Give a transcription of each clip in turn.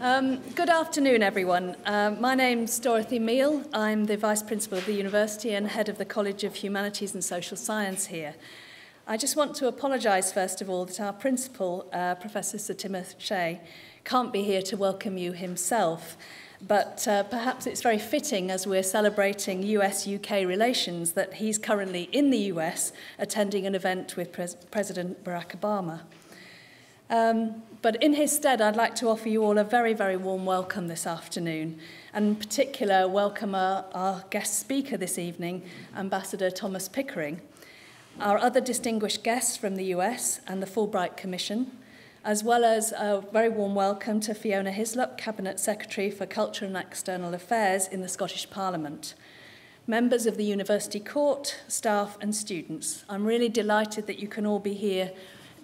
Good afternoon, everyone. My name's Dorothy Meal. I'm the Vice Principal of the University and Head of the College of Humanities and Social Science here. I just want to apologise, first of all, that our Principal, Professor Sir Timothy Shea, can't be here to welcome you himself. But perhaps it's very fitting, as we're celebrating US-UK relations, that he's currently in the US attending an event with President Barack Obama. But in his stead, I'd like to offer you all a very, very warm welcome this afternoon, and in particular welcome our guest speaker this evening, Ambassador Thomas Pickering, our other distinguished guests from the US and the Fulbright Commission, as well as a very warm welcome to Fiona Hislop, Cabinet Secretary for Culture and External Affairs in the Scottish Parliament, members of the University Court, staff and students. I'm really delighted that you can all be here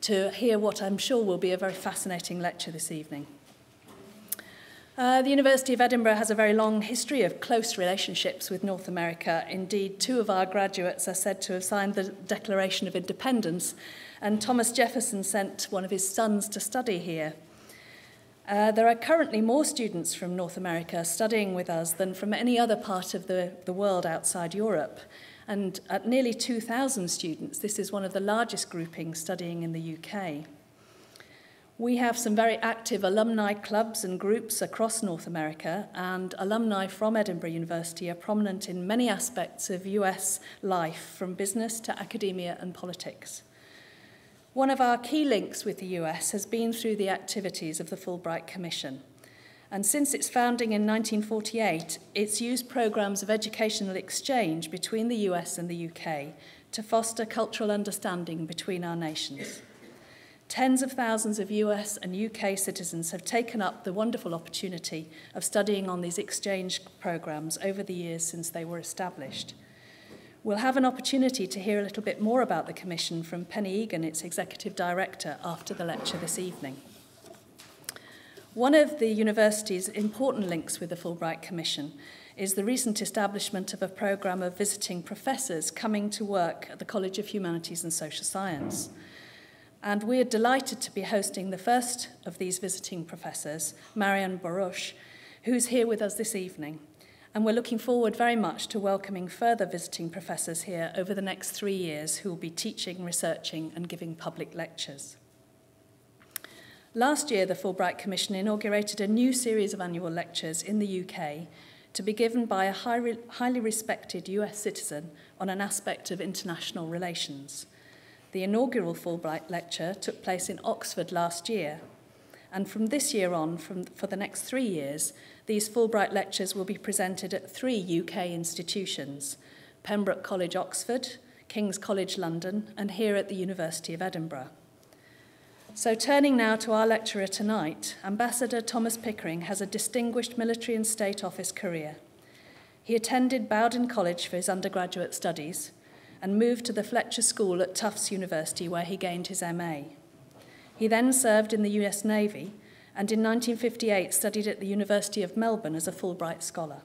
to hear what I'm sure will be a very fascinating lecture this evening. The University of Edinburgh has a very long history of close relationships with North America. Indeed, 2 of our graduates are said to have signed the Declaration of Independence, and Thomas Jefferson sent one of his sons to study here. There are currently more students from North America studying with us than from any other part of the world outside Europe. And at nearly 2,000 students, this is one of the largest groupings studying in the UK. We have some very active alumni clubs and groups across North America, and alumni from Edinburgh University are prominent in many aspects of US life, from business to academia and politics. One of our key links with the US has been through the activities of the Fulbright Commission. And since its founding in 1948, it's used programs of educational exchange between the US and the UK to foster cultural understanding between our nations. Tens of thousands of US and UK citizens have taken up the wonderful opportunity of studying on these exchange programs over the years since they were established. We'll have an opportunity to hear a little bit more about the Commission from Penny Egan, its Executive Director, after the lecture this evening. One of the university's important links with the Fulbright Commission is the recent establishment of a programme of visiting professors coming to work at the College of Humanities and Social Science. And we're delighted to be hosting the first of these visiting professors, Marianne Baruch, who's here with us this evening. And we're looking forward very much to welcoming further visiting professors here over the next 3 years who will be teaching, researching, and giving public lectures. Last year, the Fulbright Commission inaugurated a new series of annual lectures in the UK to be given by a highly respected US citizen on an aspect of international relations. The inaugural Fulbright lecture took place in Oxford last year, and from this year on, for the next 3 years, these Fulbright lectures will be presented at 3 UK institutions: Pembroke College, Oxford, King's College, London, and here at the University of Edinburgh. So turning now to our lecturer tonight, Ambassador Thomas Pickering has a distinguished military and state office career. He attended Bowdoin College for his undergraduate studies and moved to the Fletcher School at Tufts University, where he gained his MA. He then served in the US Navy and in 1958 studied at the University of Melbourne as a Fulbright scholar.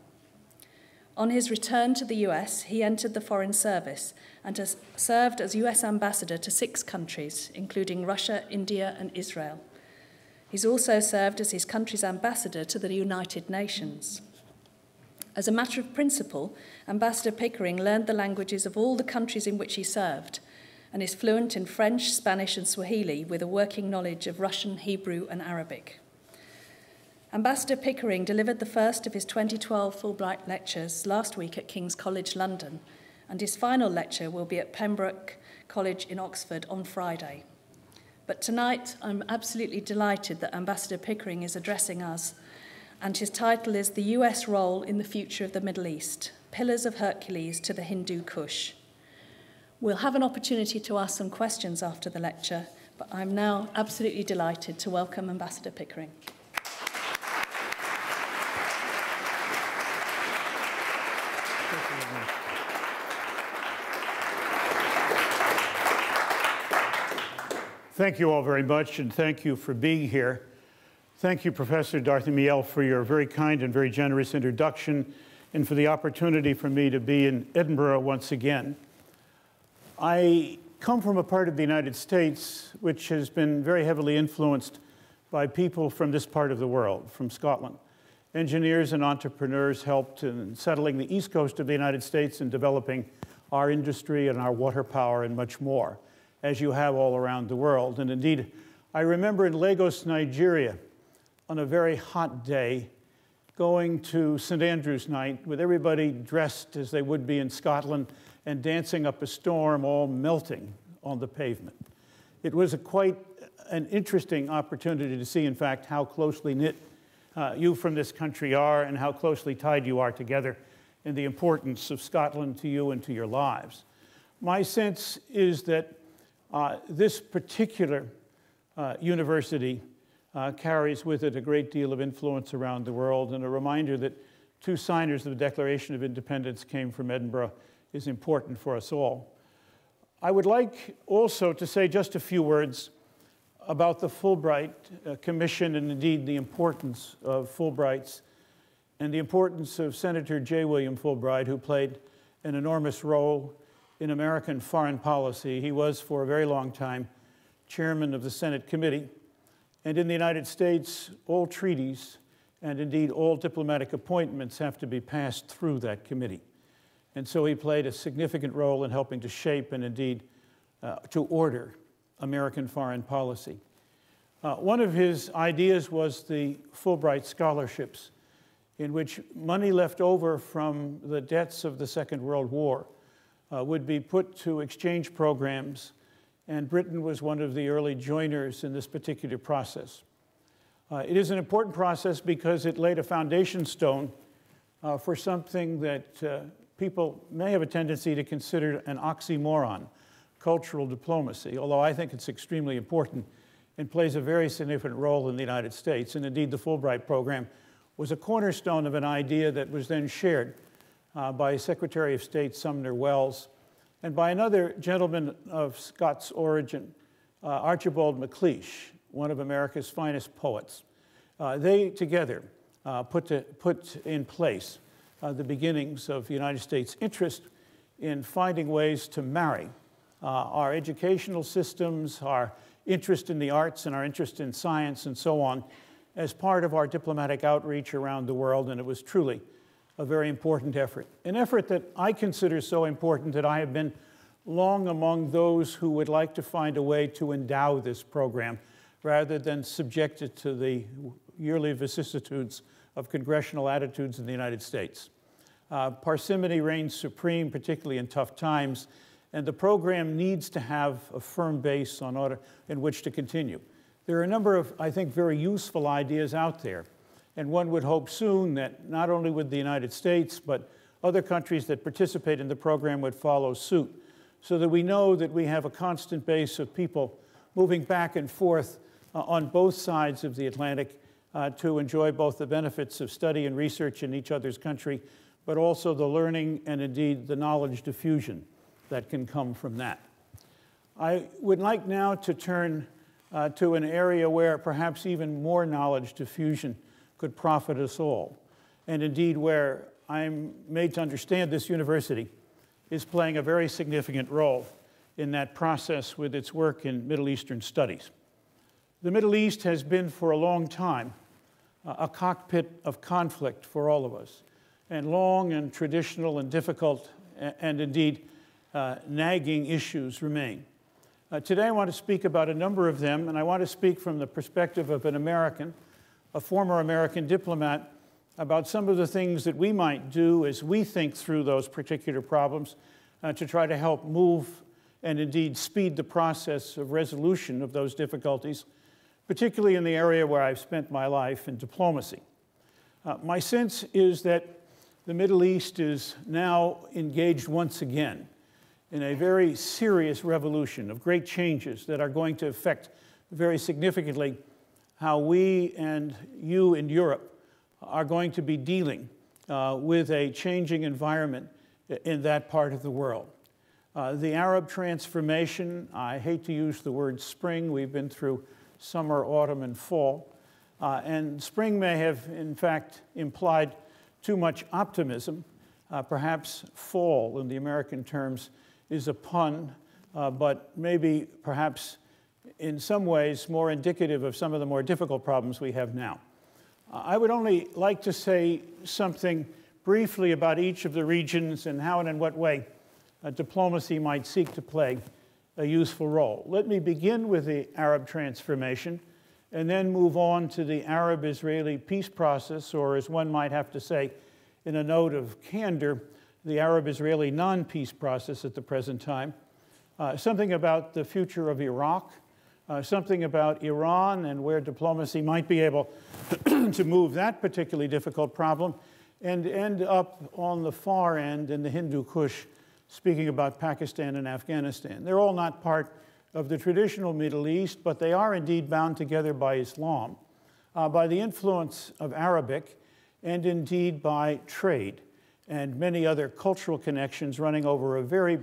On his return to the US, he entered the Foreign Service and has served as US ambassador to 6 countries, including Russia, India, and Israel. He's also served as his country's ambassador to the United Nations. As a matter of principle, Ambassador Pickering learned the languages of all the countries in which he served and is fluent in French, Spanish, and Swahili with a working knowledge of Russian, Hebrew, and Arabic. Ambassador Pickering delivered the first of his 2012 Fulbright lectures last week at King's College, London, and his final lecture will be at Pembroke College in Oxford on Friday. But tonight, I'm absolutely delighted that Ambassador Pickering is addressing us, and his title is The US Role in the Future of the Middle East, Pillars of Hercules to the Hindu Kush. We'll have an opportunity to ask some questions after the lecture, but I'm now absolutely delighted to welcome Ambassador Pickering. Thank you all very much, and thank you for being here. Thank you, Professor Dorothy Miel, for your very kind and very generous introduction, and for the opportunity for me to be in Edinburgh once again. I come from a part of the United States which has been very heavily influenced by people from this part of the world, from Scotland. Engineers and entrepreneurs helped in settling the east coast of the United States and developing our industry and our water power and much more, as you have all around the world. And indeed, I remember in Lagos, Nigeria, on a very hot day, going to St. Andrew's night with everybody dressed as they would be in Scotland and dancing up a storm, all melting on the pavement. It was quite an interesting opportunity to see, in fact, how closely knit you from this country are and how closely tied you are together and the importance of Scotland to you and to your lives. My sense is that this particular university carries with it a great deal of influence around the world, and a reminder that two signers of the Declaration of Independence came from Edinburgh is important for us all. I would like also to say just a few words about the Fulbright Commission and indeed the importance of Fulbrights and the importance of Senator J. William Fulbright, who played an enormous role in American foreign policy. He was, for a very long time, chairman of the Senate committee. And in the United States, all treaties and indeed all diplomatic appointments have to be passed through that committee. And so he played a significant role in helping to shape and indeed to order American foreign policy. One of his ideas was the Fulbright scholarships, in which money left over from the debts of the Second World War would be put to exchange programs, and Britain was one of the early joiners in this particular process. It is an important process because it laid a foundation stone for something that people may have a tendency to consider an oxymoron, cultural diplomacy, although I think it's extremely important and plays a very significant role in the United States. And indeed, the Fulbright program was a cornerstone of an idea that was then shared by Secretary of State Sumner Welles and by another gentleman of Scots origin, Archibald MacLeish, one of America's finest poets. They together put in place the beginnings of the United States' interest in finding ways to marry our educational systems, our interest in the arts and our interest in science and so on as part of our diplomatic outreach around the world, and it was truly a very important effort. An effort that I consider so important that I have been long among those who would like to find a way to endow this program rather than subject it to the yearly vicissitudes of congressional attitudes in the United States. Parsimony reigns supreme, particularly in tough times, and the program needs to have a firm base in which to continue. There are a number of, I think, very useful ideas out there, and one would hope soon that not only would the United States, but other countries that participate in the program would follow suit, so that we know that we have a constant base of people moving back and forth on both sides of the Atlantic to enjoy both the benefits of study and research in each other's country, but also the learning and indeed the knowledge diffusion that can come from that. I would like now to turn to an area where perhaps even more knowledge diffusion could profit us all, and indeed where I'm made to understand this university is playing a very significant role in that process with its work in Middle Eastern studies. The Middle East has been for a long time a cockpit of conflict for all of us, and long and traditional and difficult and indeed nagging issues remain. Today I want to speak about a number of them, and I want to speak from the perspective of an American, a former American diplomat, about some of the things that we might do as we think through those particular problems to try to help move and indeed speed the process of resolution of those difficulties, particularly in the area where I've spent my life in diplomacy. My sense is that the Middle East is now engaged once again in a very serious revolution of great changes that are going to affect very significantly how we and you in Europe are going to be dealing with a changing environment in that part of the world. The Arab transformation, I hate to use the word spring, we've been through summer, autumn, and fall, and spring may have in fact implied too much optimism. Perhaps fall in the American terms is a pun, but maybe perhaps in some ways more indicative of some of the more difficult problems we have now. I would only like to say something briefly about each of the regions and how and in what way diplomacy might seek to play a useful role. Let me begin with the Arab transformation and then move on to the Arab-Israeli peace process, or as one might have to say in a note of candor, the Arab-Israeli non-peace process at the present time, something about the future of Iraq, something about Iran and where diplomacy might be able to move that particularly difficult problem, and end up on the far end in the Hindu Kush, speaking about Pakistan and Afghanistan. They're all not part of the traditional Middle East, but they are indeed bound together by Islam, by the influence of Arabic, and indeed by trade and many other cultural connections running over a very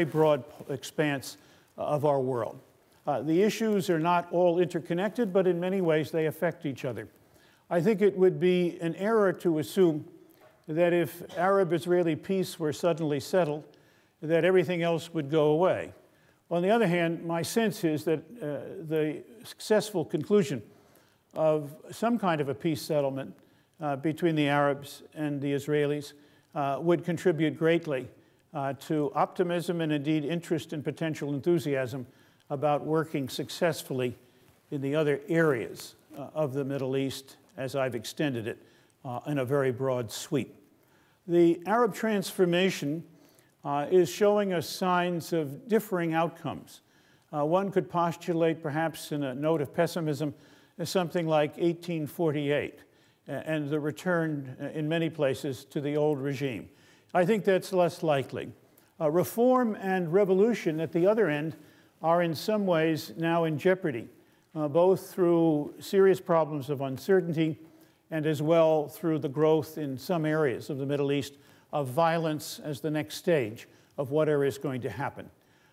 broad expanse of our world. The issues are not all interconnected, but in many ways they affect each other. I think it would be an error to assume that if Arab-Israeli peace were suddenly settled, that everything else would go away. On the other hand, my sense is that the successful conclusion of some kind of a peace settlement between the Arabs and the Israelis would contribute greatly to optimism and indeed interest and potential enthusiasm about working successfully in the other areas of the Middle East, as I've extended it in a very broad sweep. The Arab transformation is showing us signs of differing outcomes. One could postulate, perhaps in a note of pessimism, something like 1848 and the return in many places to the old regime. I think that's less likely. Reform and revolution at the other end are in some ways now in jeopardy, both through serious problems of uncertainty and as well through the growth in some areas of the Middle East of violence as the next stage of whatever is going to happen.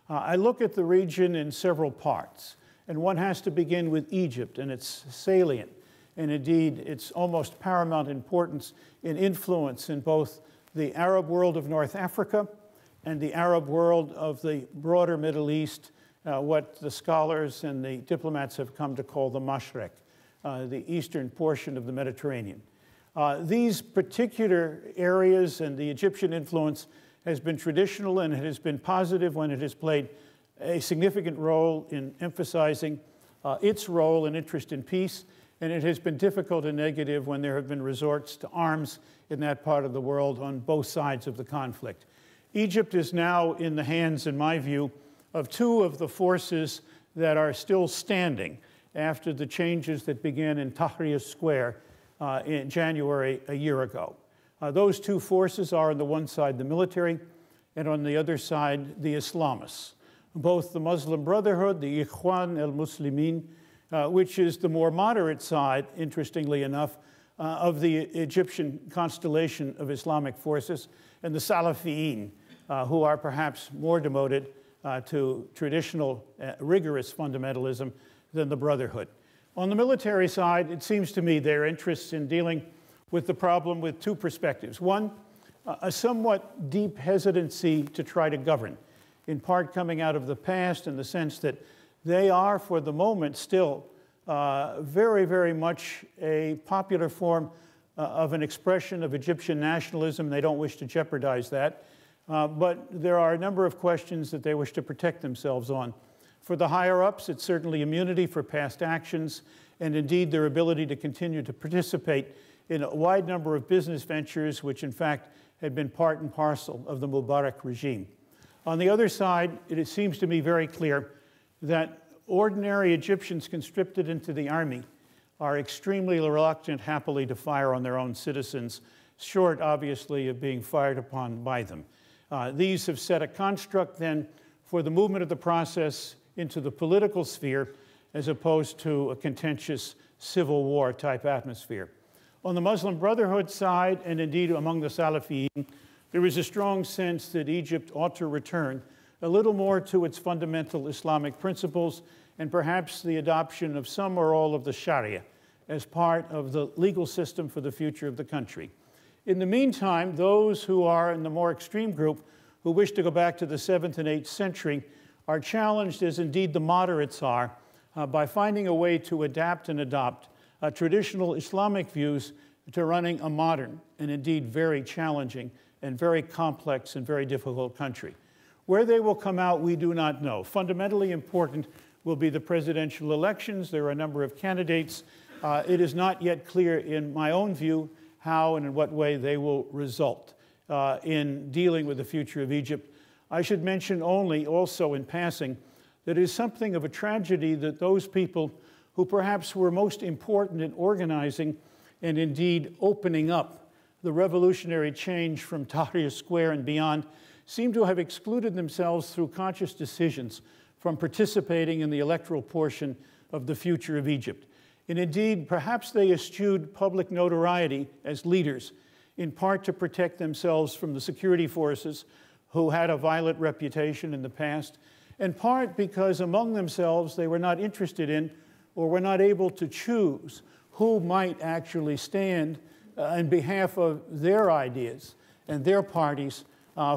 I look at the region in several parts, and one has to begin with Egypt and its salient, and indeed its almost paramount importance in influence in both the Arab world of North Africa and the Arab world of the broader Middle East, what the scholars and the diplomats have come to call the Mashrek, the eastern portion of the Mediterranean. These particular areas and the Egyptian influence has been traditional, and it has been positive when it has played a significant role in emphasizing its role and interest in peace, and it has been difficult and negative when there have been resorts to arms in that part of the world on both sides of the conflict. Egypt is now in the hands, in my view, of two of the forces that are still standing after the changes that began in Tahrir Square in January a year ago. Those two forces are on the one side the military and on the other side the Islamists. Both the Muslim Brotherhood, the Ikhwan al-Muslimin, which is the more moderate side, interestingly enough, of the Egyptian constellation of Islamic forces, and the Salafiyin, who are perhaps more devoted to traditional rigorous fundamentalism than the Brotherhood. On the military side, it seems to me their interests in dealing with the problem with two perspectives. One, a somewhat deep hesitancy to try to govern, in part coming out of the past in the sense that they are, for the moment, still very, very much a popular form of an expression of Egyptian nationalism. They don't wish to jeopardize that. But there are a number of questions that they wish to protect themselves on. For the higher-ups, it's certainly immunity for past actions, and indeed their ability to continue to participate in a wide number of business ventures, which in fact had been part and parcel of the Mubarak regime. On the other side, it seems to me very clear that ordinary Egyptians conscripted into the army are extremely reluctant, happily, to fire on their own citizens, short, obviously, of being fired upon by them. These have set a construct, then, for the movement of the process into the political sphere, as opposed to a contentious civil war type atmosphere. On the Muslim Brotherhood side, and indeed among the Salafiyin, there is a strong sense that Egypt ought to return a little more to its fundamental Islamic principles, and perhaps the adoption of some or all of the Sharia as part of the legal system for the future of the country. In the meantime, those who are in the more extreme group, who wish to go back to the 7th and 8th century, are challenged, as indeed the moderates are, by finding a way to adapt and adopt traditional Islamic views to running a modern and indeed very challenging and very complex and very difficult country. Where they will come out, we do not know. Fundamentally important will be the presidential elections. There are a number of candidates. It is not yet clear, in my own view, how and in what way they will result in dealing with the future of Egypt. I should mention only, also in passing, that it is something of a tragedy that those people who perhaps were most important in organizing and indeed opening up the revolutionary change from Tahrir Square and beyond seem to have excluded themselves through conscious decisions from participating in the electoral portion of the future of Egypt. And indeed, perhaps they eschewed public notoriety as leaders, in part to protect themselves from the security forces who had a violent reputation in the past, in part because among themselves they were not interested in or were not able to choose who might actually stand on behalf of their ideas and their parties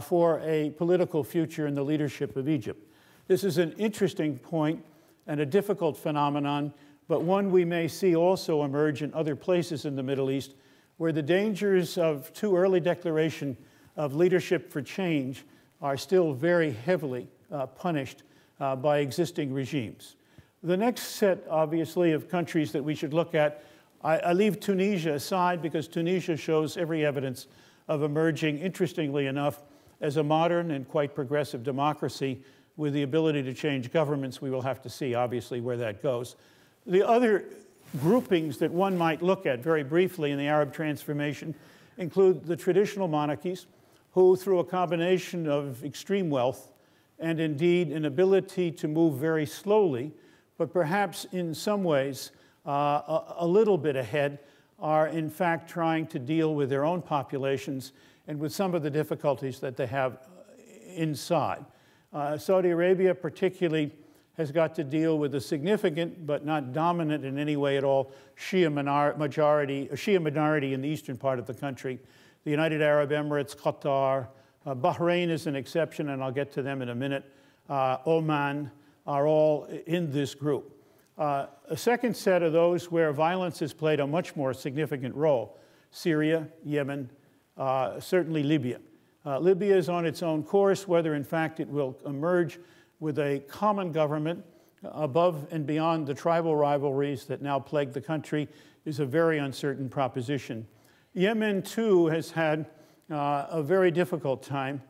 for a political future in the leadership of Egypt. This is an interesting point and a difficult phenomenon, but one we may see also emerge in other places in the Middle East, where the dangers of too early declaration of leadership for change are still very heavily punished by existing regimes. The next set, obviously, of countries that we should look at, I leave Tunisia aside because Tunisia shows every evidence of emerging, interestingly enough, as a modern and quite progressive democracy with the ability to change governments. We will have to see, obviously, where that goes. The other groupings that one might look at very briefly in the Arab transformation include the traditional monarchies, who, through a combination of extreme wealth and indeed an ability to move very slowly, but perhaps in some ways a little bit ahead, are in fact trying to deal with their own populations and with some of the difficulties that they have inside. Saudi Arabia particularly has got to deal with a significant, but not dominant in any way at all, Shia minority in the eastern part of the country. The United Arab Emirates, Qatar, Bahrain is an exception, and I'll get to them in a minute. Oman are all in this group. A second set of those where violence has played a much more significant role: Syria, Yemen, certainly Libya. Libya is on its own course. Whether, in fact, it will emerge with a common government above and beyond the tribal rivalries that now plague the country is a very uncertain proposition. Yemen, too, has had a very difficult time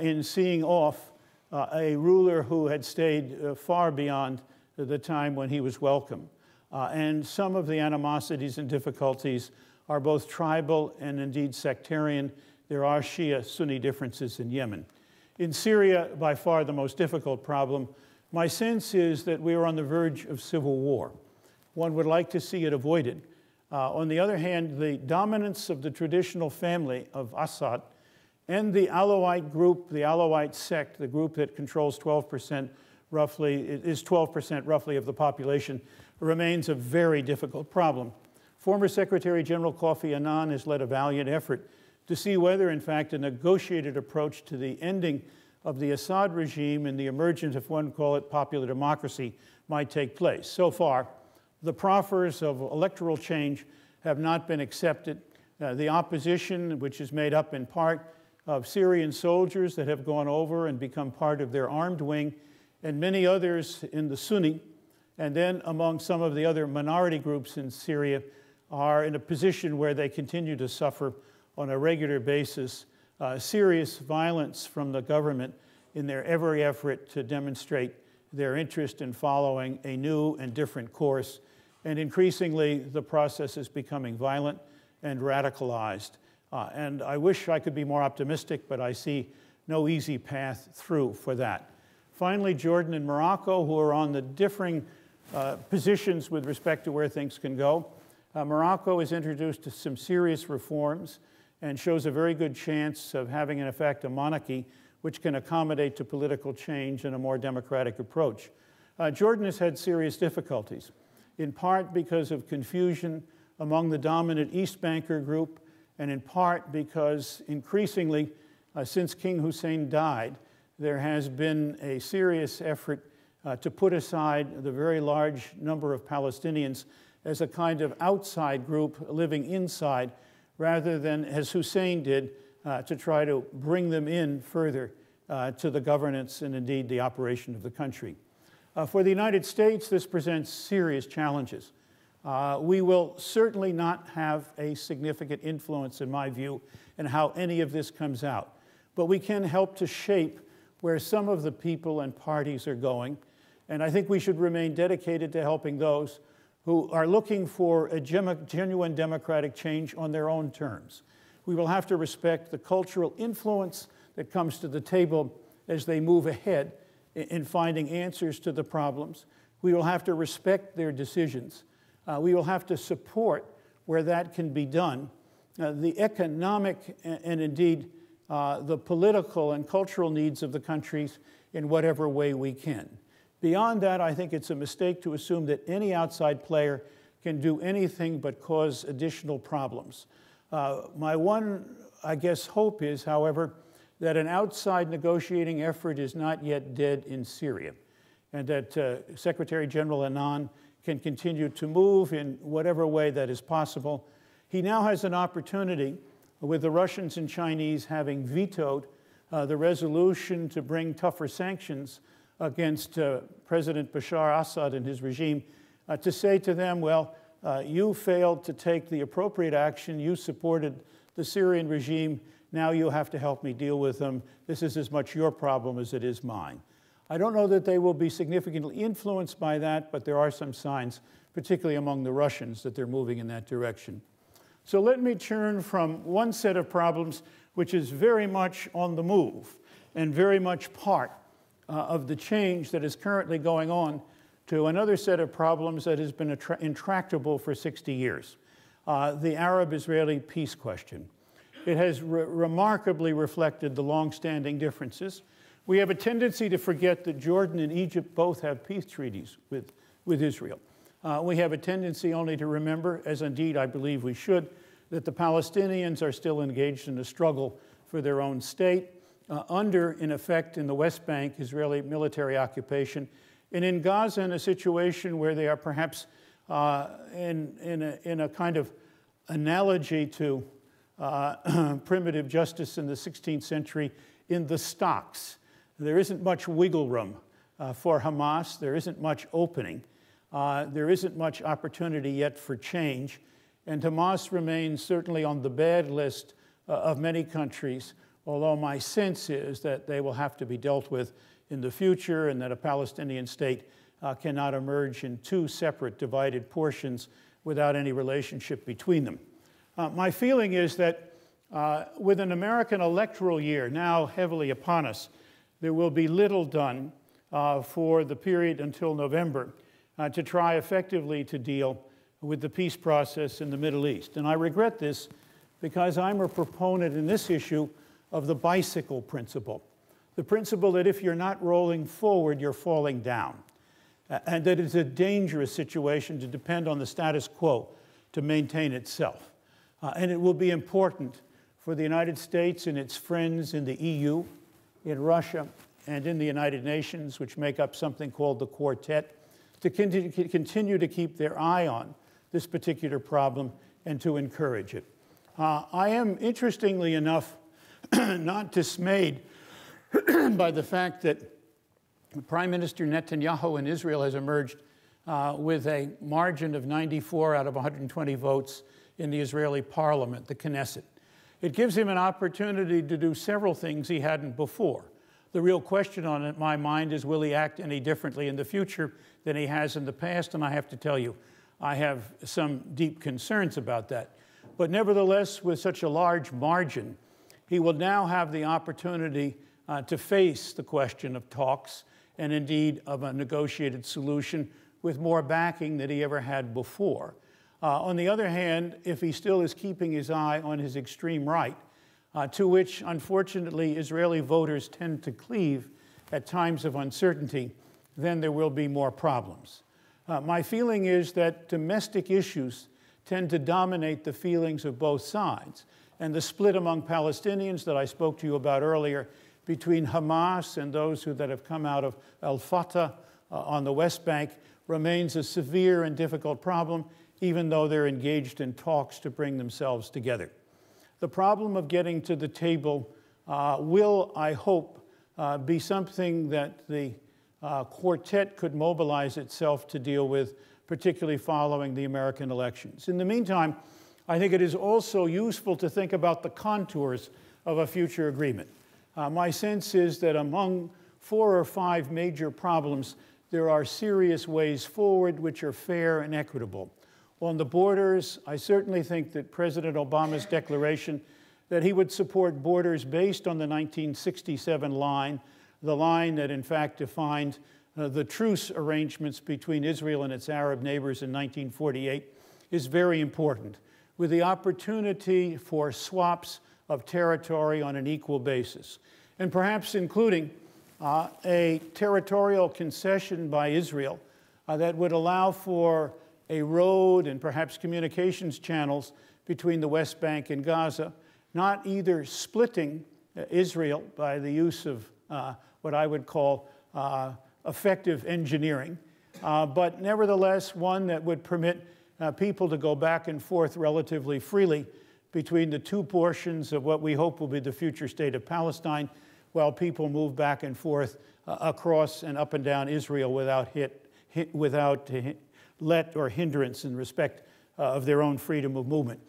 in seeing off a ruler who had stayed far beyond the time when he was welcome. And some of the animosities and difficulties are both tribal and indeed sectarian. There are Shia-Sunni differences in Yemen. In Syria, by far the most difficult problem, my sense is that we are on the verge of civil war. One would like to see it avoided. On the other hand, the dominance of the traditional family of Assad and the Alawite group, the Alawite sect, the group that controls 12% roughly, is 12% roughly of the population, remains a very difficult problem. Former Secretary General Kofi Annan has led a valiant effort to see whether, in fact, a negotiated approach to the ending of the Assad regime and the emergence, if one call it, popular democracy might take place. So far, the proffers of electoral change have not been accepted. The opposition, which is made up in part of Syrian soldiers that have gone over and become part of their armed wing, and many others in the Sunni, and then among some of the other minority groups in Syria, are in a position where they continue to suffer on a regular basis serious violence from the government in their every effort to demonstrate their interest in following a new and different course. And increasingly, the process is becoming violent and radicalized. And I wish I could be more optimistic, but I see no easy path through for that. Finally, Jordan and Morocco, who are on the differing positions with respect to where things can go. Morocco has introduced some serious reforms and shows a very good chance of having, in effect, a monarchy which can accommodate to political change and a more democratic approach. Jordan has had serious difficulties, in part because of confusion among the dominant East Banker group, and in part because increasingly, since King Hussein died, there has been a serious effort to put aside the very large number of Palestinians as a kind of outside group living inside, rather than, as Hussein did, to try to bring them in further to the governance and indeed the operation of the country. For the United States, this presents serious challenges. We will certainly not have a significant influence, in my view, in how any of this comes out. But we can help to shape where some of the people and parties are going. And I think we should remain dedicated to helping those who are looking for a genuine democratic change on their own terms. We will have to respect the cultural influence that comes to the table as they move ahead in finding answers to the problems. We will have to respect their decisions. We will have to support where that can be done. The economic and indeed the political and cultural needs of the countries in whatever way we can. Beyond that, I think it's a mistake to assume that any outside player can do anything but cause additional problems. My one, I guess, hope is, however, that an outside negotiating effort is not yet dead in Syria, and that Secretary General Annan can continue to move in whatever way that is possible. He now has an opportunity, with the Russians and Chinese having vetoed the resolution to bring tougher sanctions against President Bashar Assad and his regime, to say to them, well, you failed to take the appropriate action, you supported the Syrian regime, now you have to help me deal with them. This is as much your problem as it is mine. I don't know that they will be significantly influenced by that, but there are some signs, particularly among the Russians, that they're moving in that direction. So let me turn from one set of problems, which is very much on the move and very much part of the change that is currently going on, to another set of problems that has been intractable for 60 years, the Arab-Israeli peace question. It has remarkably reflected the long-standing differences. We have a tendency to forget that Jordan and Egypt both have peace treaties with Israel. We have a tendency only to remember, as indeed I believe we should, that the Palestinians are still engaged in a struggle for their own state, under, in effect, in the West Bank, Israeli military occupation, and in Gaza in a situation where they are perhaps in a kind of analogy to primitive justice in the 16th century, in the stocks. There isn't much wiggle room for Hamas. There isn't much opening. There isn't much opportunity yet for change. And Hamas remains certainly on the bad list of many countries, although my sense is that they will have to be dealt with in the future, and that a Palestinian state cannot emerge in two separate divided portions without any relationship between them. My feeling is that with an American electoral year now heavily upon us, there will be little done for the period until November to try effectively to deal with the peace process in the Middle East. And I regret this because I'm a proponent in this issue of the bicycle principle, the principle that if you're not rolling forward, you're falling down, and that it's a dangerous situation to depend on the status quo to maintain itself. And it will be important for the United States and its friends in the EU, in Russia, and in the United Nations, which make up something called the Quartet, to continue to keep their eye on this particular problem and to encourage it. I am, interestingly enough, not dismayed by the fact that Prime Minister Netanyahu in Israel has emerged with a margin of 94 out of 120 votes in the Israeli parliament, the Knesset. It gives him an opportunity to do several things he hadn't before. The real question on my mind is, will he act any differently in the future than he has in the past? And I have to tell you, I have some deep concerns about that. But nevertheless, with such a large margin, he will now have the opportunity to face the question of talks and indeed of a negotiated solution with more backing than he ever had before. On the other hand, if he still is keeping his eye on his extreme right, to which, unfortunately, Israeli voters tend to cleave at times of uncertainty, then there will be more problems. My feeling is that domestic issues tend to dominate the feelings of both sides, and the split among Palestinians that I spoke to you about earlier between Hamas and those that have come out of al-Fatah on the West Bank remains a severe and difficult problem, even though they're engaged in talks to bring themselves together. The problem of getting to the table will, I hope, be something that the quartet could mobilize itself to deal with, particularly following the American elections. In the meantime, I think it is also useful to think about the contours of a future agreement. My sense is that among 4 or 5 major problems, there are serious ways forward which are fair and equitable. On the borders, I certainly think that President Obama's declaration that he would support borders based on the 1967 line, the line that in fact defined the truce arrangements between Israel and its Arab neighbors in 1948, is very important, with the opportunity for swaps of territory on an equal basis, and perhaps including a territorial concession by Israel that would allow for a road and perhaps communications channels between the West Bank and Gaza, not either splitting Israel by the use of what I would call effective engineering, but nevertheless one that would permit people to go back and forth relatively freely between the 2 portions of what we hope will be the future state of Palestine, while people move back and forth across and up and down Israel without let or hindrance in respect of their own freedom of movement.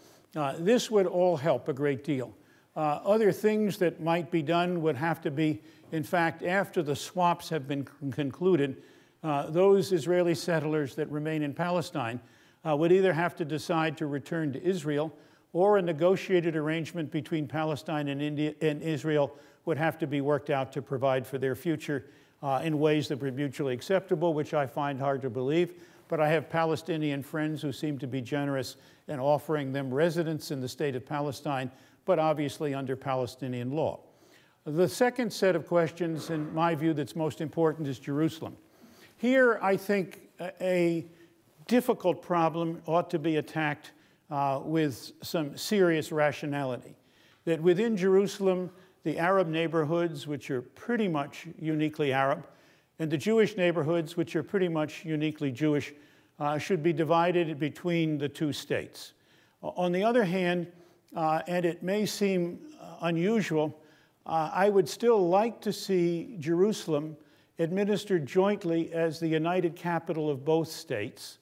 This would all help a great deal. Other things that might be done would have to be, in fact, after the swaps have been concluded, those Israeli settlers that remain in Palestine would either have to decide to return to Israel, or a negotiated arrangement between Palestine and Israel would have to be worked out to provide for their future in ways that were mutually acceptable, which I find hard to believe. But I have Palestinian friends who seem to be generous in offering them residence in the state of Palestine, but obviously under Palestinian law. The second set of questions, in my view, that's most important is Jerusalem. Here, I think a difficult problem ought to be attacked with some serious rationality. That within Jerusalem, the Arab neighborhoods, which are pretty much uniquely Arab, and the Jewish neighborhoods, which are pretty much uniquely Jewish, should be divided between the 2 states. On the other hand, and it may seem unusual, I would still like to see Jerusalem administered jointly as the united capital of both states,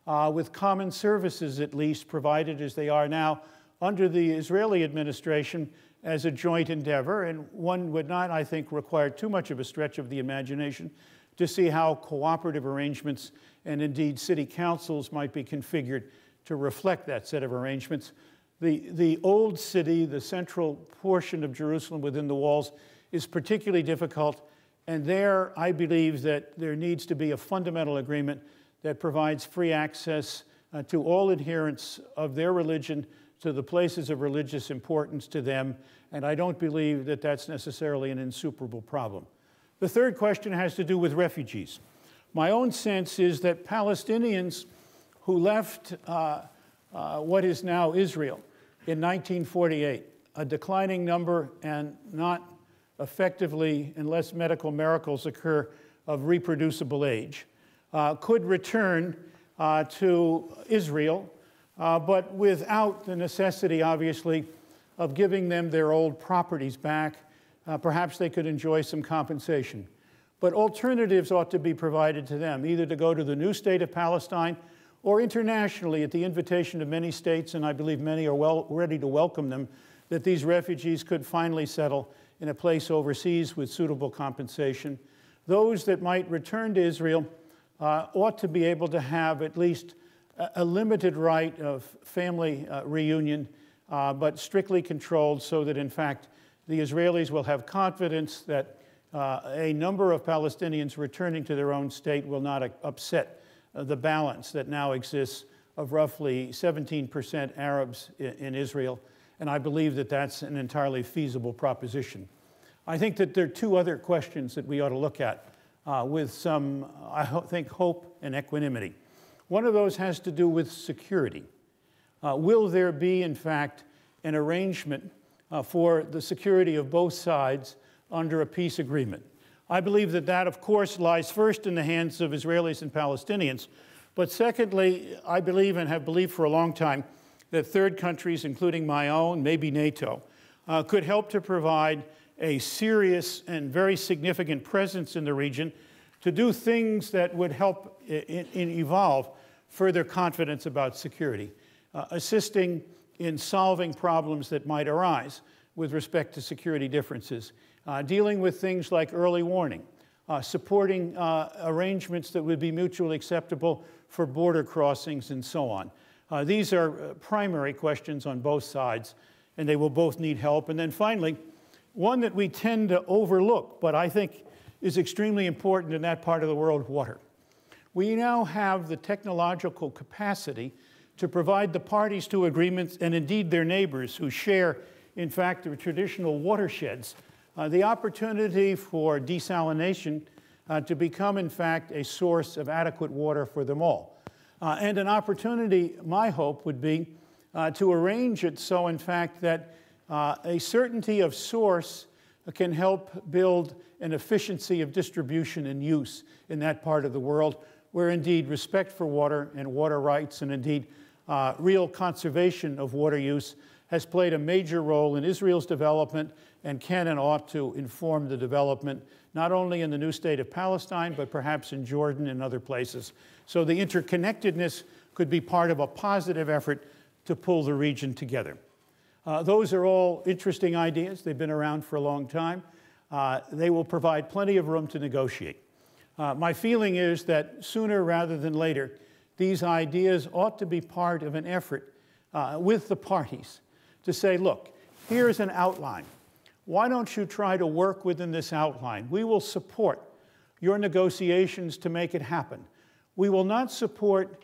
with common services at least provided as they are now under the Israeli administration as a joint endeavor. And one would not, I think, require too much of a stretch of the imagination to see how cooperative arrangements and indeed city councils might be configured to reflect that set of arrangements. The old city, the central portion of Jerusalem within the walls, is particularly difficult. And there, I believe that there needs to be a fundamental agreement that provides free access to all adherents of their religion to the places of religious importance to them. And I don't believe that that's necessarily an insuperable problem. The third question has to do with refugees. My own sense is that Palestinians who left what is now Israel in 1948, a declining number and not effectively, unless medical miracles occur, of reproducible age, could return to Israel, but without the necessity, obviously, of giving them their old properties back. Perhaps they could enjoy some compensation. But alternatives ought to be provided to them, either to go to the new state of Palestine or internationally at the invitation of many states, and I believe many are ready to welcome them, that these refugees could finally settle in a place overseas with suitable compensation. Those that might return to Israel ought to be able to have at least a limited right of family reunion, but strictly controlled so that, in fact, the Israelis will have confidence that a number of Palestinians returning to their own state will not upset the balance that now exists of roughly 17% Arabs in Israel. And I believe that that's an entirely feasible proposition. I think that there are 2 other questions that we ought to look at with some, I think, hope and equanimity. One of those has to do with security. Will there be, in fact, an arrangement for the security of both sides under a peace agreement. I believe that that, of course, lies first in the hands of Israelis and Palestinians. But secondly, I believe and have believed for a long time that third countries, including my own, maybe NATO, could help to provide a serious and very significant presence in the region to do things that would help evolve further confidence about security, assisting in solving problems that might arise with respect to security differences, dealing with things like early warning, supporting arrangements that would be mutually acceptable for border crossings and so on. These are primary questions on both sides, and they will both need help. And then finally, one that we tend to overlook, but I think is extremely important in that part of the world, water. We now have the technological capacity to provide the parties to agreements, and indeed their neighbors who share, in fact, their traditional watersheds, the opportunity for desalination to become, in fact, a source of adequate water for them all. And an opportunity, my hope, would be to arrange it so, in fact, that a certainty of source can help build an efficiency of distribution and use in that part of the world, where indeed respect for water and water rights and indeed real conservation of water use has played a major role in Israel's development and can and ought to inform the development not only in the new state of Palestine, but perhaps in Jordan and other places. So the interconnectedness could be part of a positive effort to pull the region together. Those are all interesting ideas. They've been around for a long time. They will provide plenty of room to negotiate. My feeling is that sooner rather than later, these ideas ought to be part of an effort with the parties to say, look, here's an outline. Why don't you try to work within this outline? We will support your negotiations to make it happen. We will not support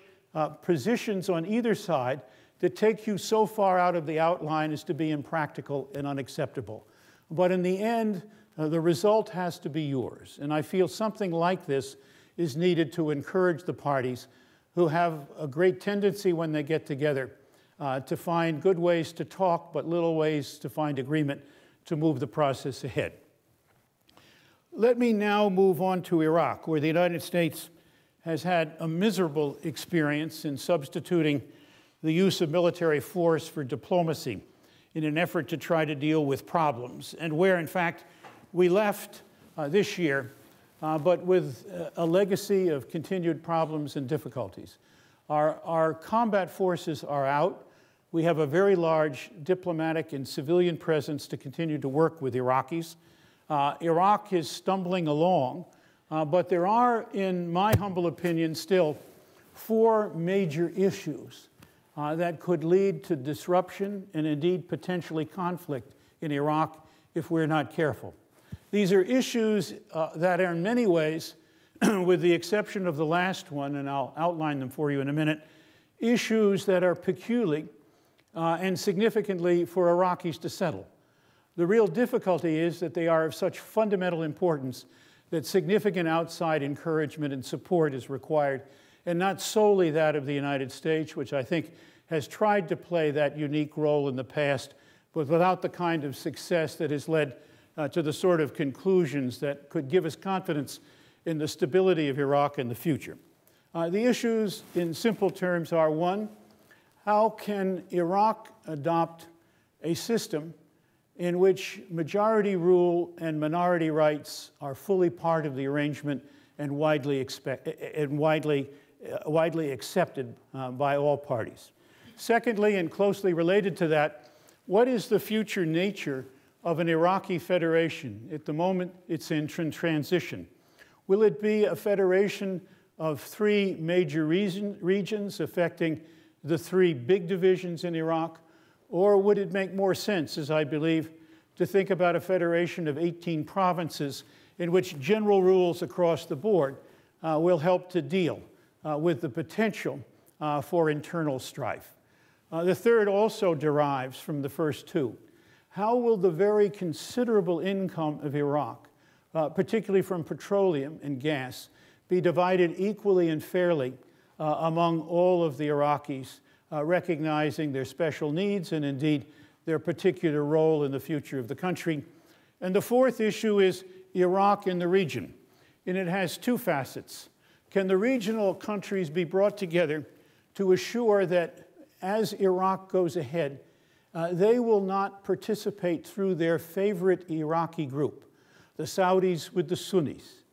positions on either side that take you so far out of the outline as to be impractical and unacceptable. But in the end, the result has to be yours. And I feel something like this is needed to encourage the parties who have a great tendency when they get together to find good ways to talk, but little ways to find agreement to move the process ahead. Let me now move on to Iraq, where the United States has had a miserable experience in substituting the use of military force for diplomacy in an effort to try to deal with problems, and where, in fact, we left this year, but with a legacy of continued problems and difficulties. Our combat forces are out. We have a very large diplomatic and civilian presence to continue to work with Iraqis. Iraq is stumbling along, but there are, in my humble opinion, still 4 major issues that could lead to disruption and indeed potentially conflict in Iraq if we're not careful. These are issues that are in many ways, with the exception of the last one, and I'll outline them for you in a minute, issues that are peculiar and significantly for Iraqis to settle. The real difficulty is that they are of such fundamental importance that significant outside encouragement and support is required, and not solely that of the United States, which I think has tried to play that unique role in the past, but without the kind of success that has led to the sort of conclusions that could give us confidence in the stability of Iraq in the future. The issues, in simple terms, are: 1, how can Iraq adopt a system in which majority rule and minority rights are fully part of the arrangement and widely accepted by all parties? Secondly, and closely related to that, what is the future nature of an Iraqi federation? At the moment, it's in transition. Will it be a federation of 3 major regions affecting the 3 big divisions in Iraq? Or would it make more sense, as I believe, to think about a federation of 18 provinces in which general rules across the board will help to deal with the potential for internal strife? The third also derives from the first 2. How will the very considerable income of Iraq, particularly from petroleum and gas, be divided equally and fairly among all of the Iraqis, recognizing their special needs and indeed their particular role in the future of the country? And the fourth issue is Iraq in the region. And it has two facets. Can the regional countries be brought together to assure that as Iraq goes ahead, they will not participate through their favorite Iraqi group, the Saudis with the Sunnis,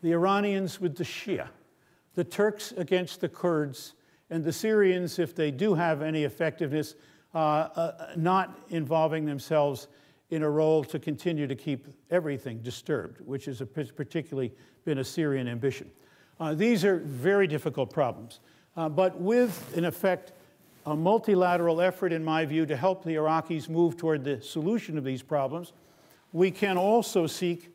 the Iranians with the Shia, the Turks against the Kurds, and the Syrians, if they do have any effectiveness, not involving themselves in a role to continue to keep everything disturbed, which has particularly been a Syrian ambition. These are very difficult problems, but with, in effect, a multilateral effort, in my view, to help the Iraqis move toward the solution of these problems, we can also seek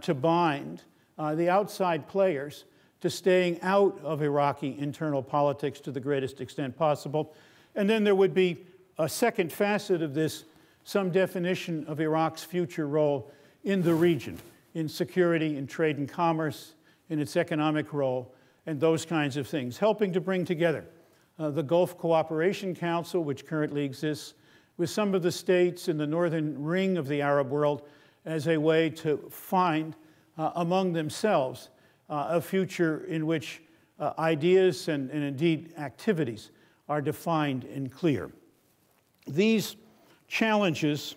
to bind the outside players to staying out of Iraqi internal politics to the greatest extent possible. And then there would be a second facet of this, some definition of Iraq's future role in the region, in security, in trade and commerce, in its economic role, and those kinds of things, helping to bring together the Gulf Cooperation Council, which currently exists, with some of the states in the northern ring of the Arab world as a way to find among themselves a future in which ideas and indeed activities are defined and clear. These challenges,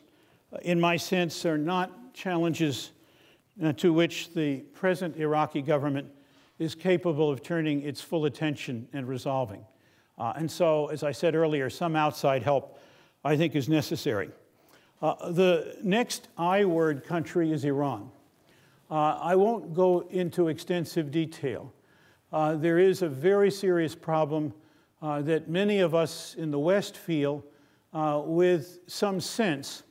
in my sense, are not challenges to which the present Iraqi government is capable of turning its full attention and resolving. And so, as I said earlier, some outside help, I think, is necessary. The next I-word country is Iran. I won't go into extensive detail. There is a very serious problem that many of us in the West feel with some sense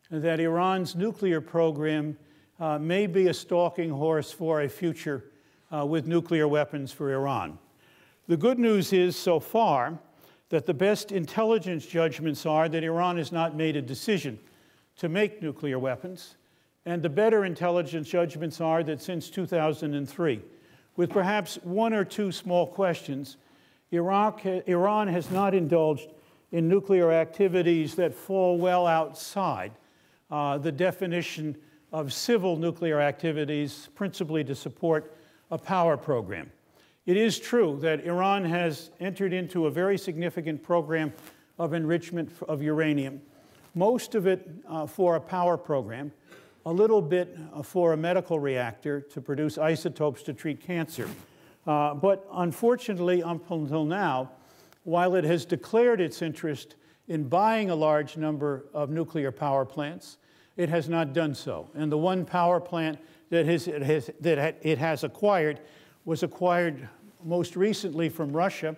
that Iran's nuclear program may be a stalking horse for a future with nuclear weapons for Iran. The good news is, so far, that the best intelligence judgments are that Iran has not made a decision to make nuclear weapons, and the better intelligence judgments are that since 2003, with perhaps one or two small questions, Iran has not indulged in nuclear activities that fall well outside the definition of civil nuclear activities, principally to support a power program. It is true that Iran has entered into a very significant program of enrichment of uranium, most of it for a power program, a little bit for a medical reactor to produce isotopes to treat cancer. But unfortunately, until now, while it has declared its interest in buying a large number of nuclear power plants, it has not done so. And the one power plant that it has acquired was acquired most recently from Russia.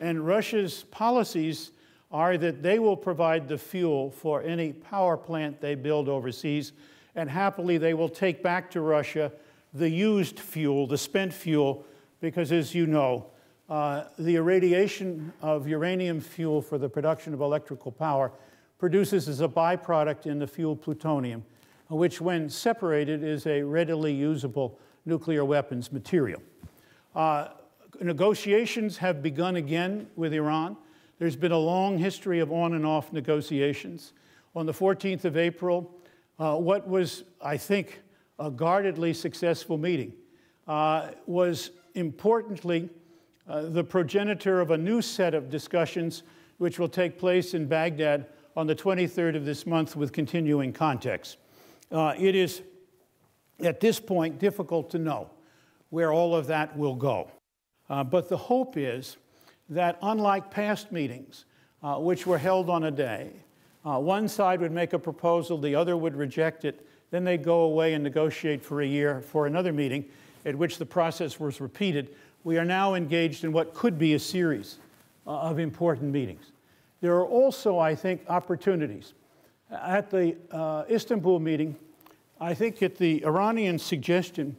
And Russia's policies are that they will provide the fuel for any power plant they build overseas. And happily, they will take back to Russia the used fuel, the spent fuel, because as you know, the irradiation of uranium fuel for the production of electrical power produces as a byproduct in the fuel plutonium, which when separated is a readily usable nuclear weapons material. Negotiations have begun again with Iran. There's been a long history of on and off negotiations. On the 14th of April, what was, I think, a guardedly successful meeting was importantly the progenitor of a new set of discussions which will take place in Baghdad on the 23rd of this month with continuing context. It is, at this point, difficult to know where all of that will go. But the hope is that unlike past meetings, which were held on a day, one side would make a proposal, the other would reject it, then they'd go away and negotiate for a year for another meeting at which the process was repeated. We are now engaged in what could be a series of important meetings. There are also, I think, opportunities. At the Istanbul meeting, I think at the Iranian suggestion,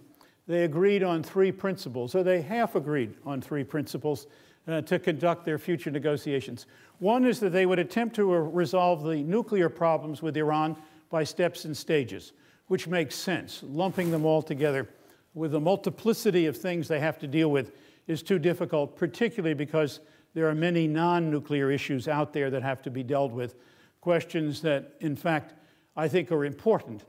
they agreed on 3 principles, or they half agreed on 3 principles to conduct their future negotiations. One is that they would attempt to resolve the nuclear problems with Iran by steps and stages, which makes sense. Lumping them all together with the multiplicity of things they have to deal with is too difficult, particularly because there are many non-nuclear issues out there that have to be dealt with, questions that, in fact, I think are important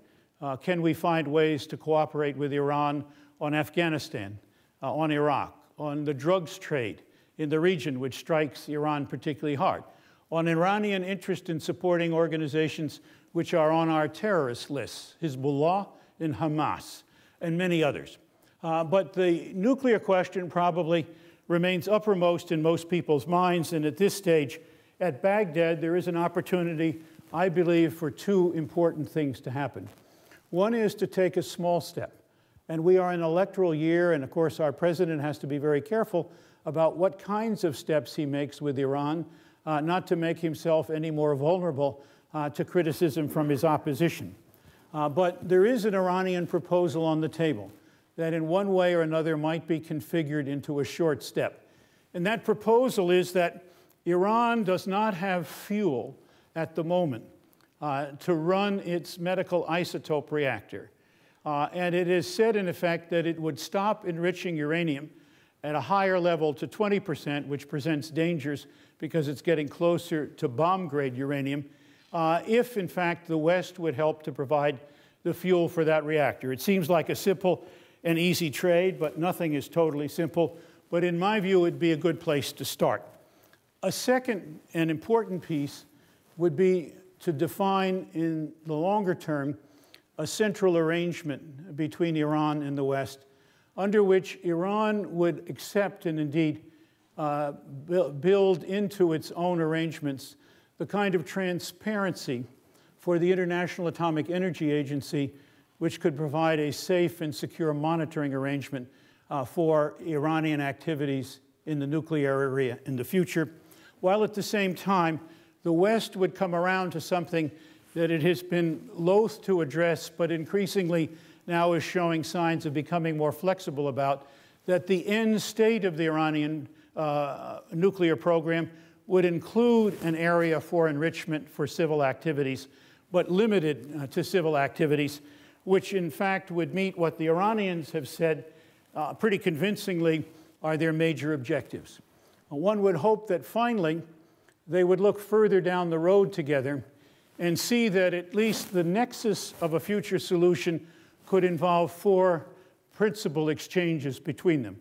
Can we find ways to cooperate with Iran on Afghanistan, on Iraq, on the drugs trade in the region, which strikes Iran particularly hard, on Iranian interest in supporting organizations which are on our terrorist lists, Hezbollah and Hamas, and many others. But the nuclear question probably remains uppermost in most people's minds, and at this stage, at Baghdad, there is an opportunity, I believe, for two important things to happen. One is to take a small step, and we are in an electoral year, and of course our president has to be very careful about what kinds of steps he makes with Iran, not to make himself any more vulnerable to criticism from his opposition. But there is an Iranian proposal on the table that in one way or another might be configured into a short step. And that proposal is that Iran does not have fuel at the moment to run its medical isotope reactor. And it is said, in effect, that it would stop enriching uranium at a higher level to 20%, which presents dangers because it's getting closer to bomb-grade uranium, if, in fact, the West would help to provide the fuel for that reactor. It seems like a simple and easy trade, but nothing is totally simple. But in my view, it would be a good place to start. A second and important piece would be to define in the longer term a central arrangement between Iran and the West, under which Iran would accept and indeed build into its own arrangements the kind of transparency for the International Atomic Energy Agency which could provide a safe and secure monitoring arrangement for Iranian activities in the nuclear area in the future, while at the same time the West would come around to something that it has been loath to address, but increasingly now is showing signs of becoming more flexible about, that the end state of the Iranian nuclear program would include an area for enrichment for civil activities, but limited to civil activities, which in fact would meet what the Iranians have said pretty convincingly are their major objectives. One would hope that finally they would look further down the road together and see that at least the nexus of a future solution could involve four principal exchanges between them.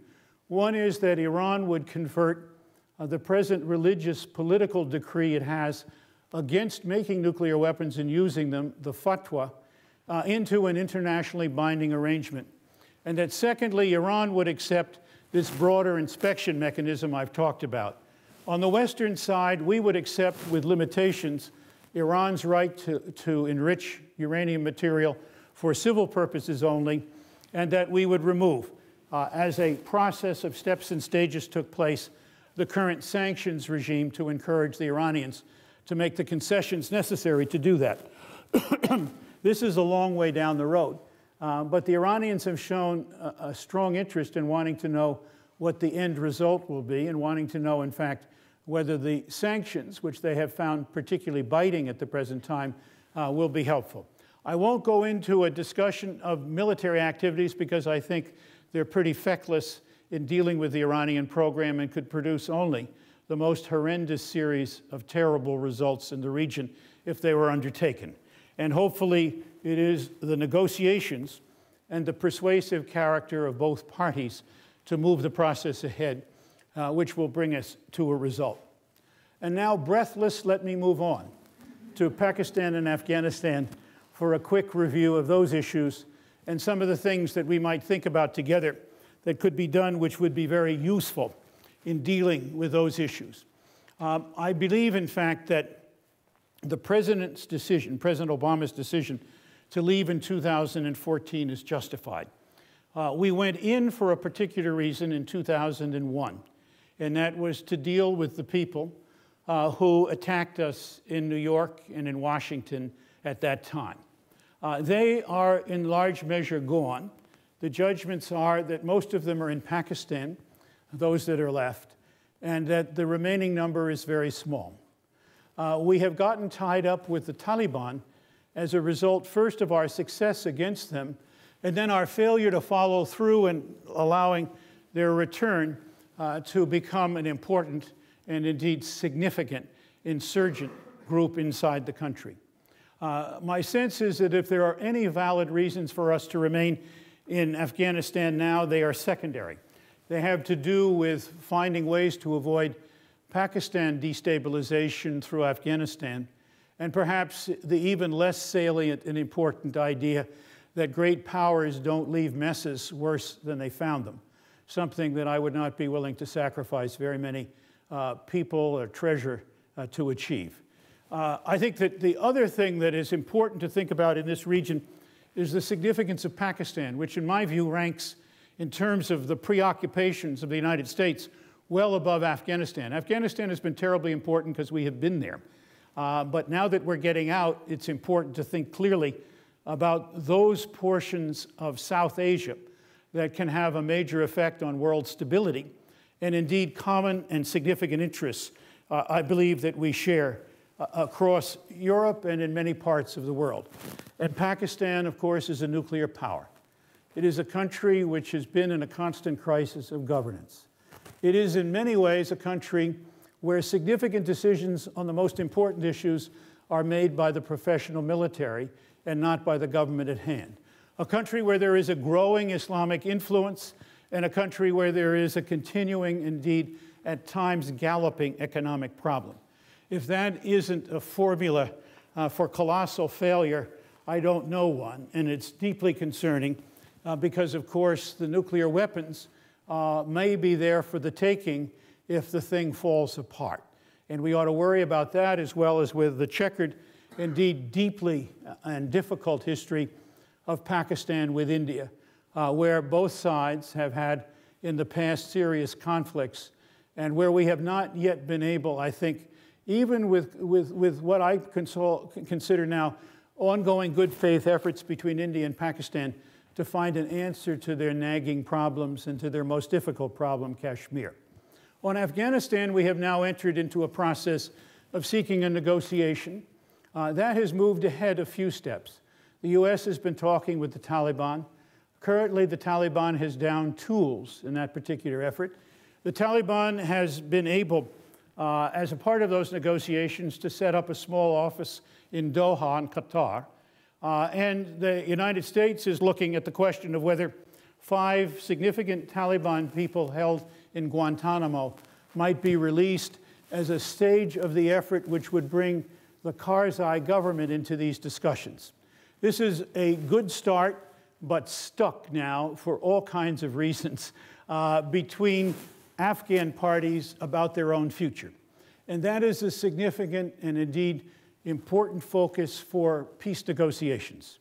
One is that Iran would convert the present religious political decree it has against making nuclear weapons and using them, the fatwa, into an internationally binding arrangement. And that secondly, Iran would accept this broader inspection mechanism I've talked about. On the Western side, we would accept with limitations Iran's right to enrich uranium material for civil purposes only, and that we would remove, as a process of steps and stages took place, the current sanctions regime to encourage the Iranians to make the concessions necessary to do that. This is a long way down the road, but the Iranians have shown a strong interest in wanting to know what the end result will be and wanting to know, in fact, whether the sanctions, which they have found particularly biting at the present time, will be helpful. I won't go into a discussion of military activities because I think they're pretty feckless in dealing with the Iranian program and could produce only the most horrendous series of terrible results in the region if they were undertaken. And hopefully it is the negotiations and the persuasive character of both parties to move the process ahead, which will bring us to a result. And now, breathless, let me move on to Pakistan and Afghanistan for a quick review of those issues and some of the things that we might think about together that could be done, which would be very useful in dealing with those issues. I believe, in fact, that the President's decision, President Obama's decision to leave in 2014 is justified. We went in for a particular reason in 2001, and that was to deal with the people who attacked us in New York and in Washington at that time. They are in large measure gone. The judgments are that most of them are in Pakistan, those that are left, and that the remaining number is very small. We have gotten tied up with the Taliban as a result, first, of our success against them, and then our failure to follow through and allowing their return to become an important and indeed significant insurgent group inside the country. My sense is that if there are any valid reasons for us to remain in Afghanistan now, they are secondary. They have to do with finding ways to avoid Pakistan destabilization through Afghanistan, and perhaps the even less salient and important idea that great powers don't leave messes worse than they found them, something that I would not be willing to sacrifice very many people or treasure to achieve. I think that the other thing that is important to think about in this region is the significance of Pakistan, which in my view ranks in terms of the preoccupations of the United States well above Afghanistan. Afghanistan has been terribly important because we have been there. But now that we're getting out, it's important to think clearly about those portions of South Asia that can have a major effect on world stability, and indeed common and significant interests I believe that we share across Europe and in many parts of the world. And Pakistan, of course, is a nuclear power. It is a country which has been in a constant crisis of governance. It is in many ways a country where significant decisions on the most important issues are made by the professional military and not by the government at hand. A country where there is a growing Islamic influence, and a country where there is a continuing, indeed, at times galloping economic problem. If that isn't a formula for colossal failure, I don't know one, and it's deeply concerning because, of course, the nuclear weapons may be there for the taking if the thing falls apart. And we ought to worry about that as well as with the checkered, indeed deeply and difficult history of Pakistan with India, where both sides have had in the past serious conflicts, and where we have not yet been able, I think, even with what I consider now ongoing good faith efforts between India and Pakistan to find an answer to their nagging problems and to their most difficult problem, Kashmir. On Afghanistan, we have now entered into a process of seeking a negotiation. That has moved ahead a few steps. The US has been talking with the Taliban. Currently, the Taliban has downed tools in that particular effort. The Taliban has been able, as a part of those negotiations, to set up a small office in Doha, in Qatar. And the United States is looking at the question of whether 5 significant Taliban people held in Guantanamo might be released as a stage of the effort which would bring the Karzai government into these discussions. This is a good start, but stuck now for all kinds of reasons between Afghan parties about their own future. And that is a significant and indeed important focus for peace negotiations.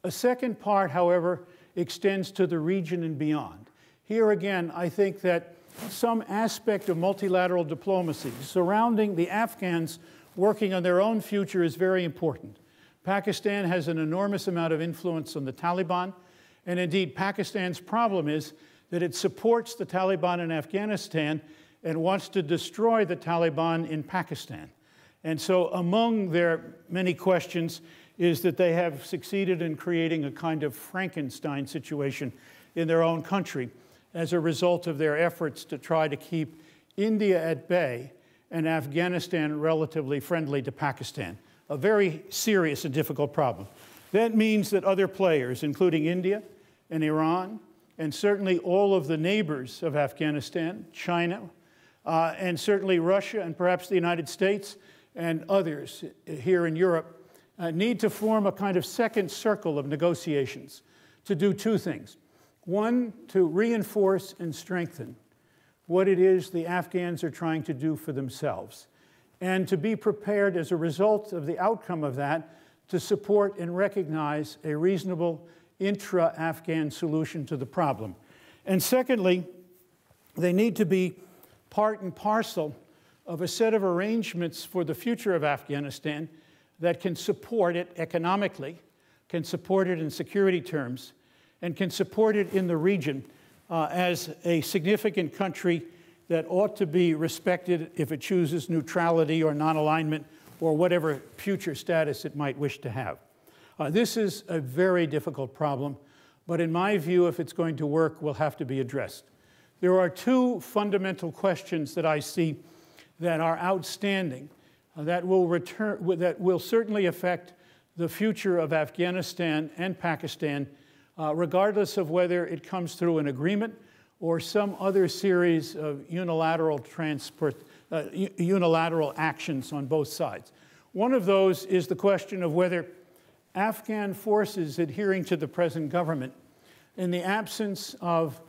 A second part, however, extends to the region and beyond. Here again, I think that some aspect of multilateral diplomacy surrounding the Afghans working on their own future is very important. Pakistan has an enormous amount of influence on the Taliban, and indeed Pakistan's problem is that it supports the Taliban in Afghanistan and wants to destroy the Taliban in Pakistan. And so among their many questions is that they have succeeded in creating a kind of Frankenstein situation in their own country as a result of their efforts to try to keep India at bay and Afghanistan relatively friendly to Pakistan. A very serious and difficult problem. That means that other players, including India and Iran, and certainly all of the neighbors of Afghanistan, China, and certainly Russia and perhaps the United States and others here in Europe, need to form a kind of second circle of negotiations to do 2 things. One, to reinforce and strengthen what it is the Afghans are trying to do for themselves, and to be prepared as a result of the outcome of that to support and recognize a reasonable intra-Afghan solution to the problem. And secondly, they need to be part and parcel of a set of arrangements for the future of Afghanistan that can support it economically, can support it in security terms, and can support it in the region as a significant country that ought to be respected if it chooses neutrality or non-alignment or whatever future status it might wish to have. This is a very difficult problem, but in my view, if it's going to work, will have to be addressed. There are 2 fundamental questions that I see that are outstanding that will certainly affect the future of Afghanistan and Pakistan, regardless of whether it comes through an agreement or some other series of unilateral actions on both sides. One of those is the question of whether Afghan forces adhering to the present government, in the absence of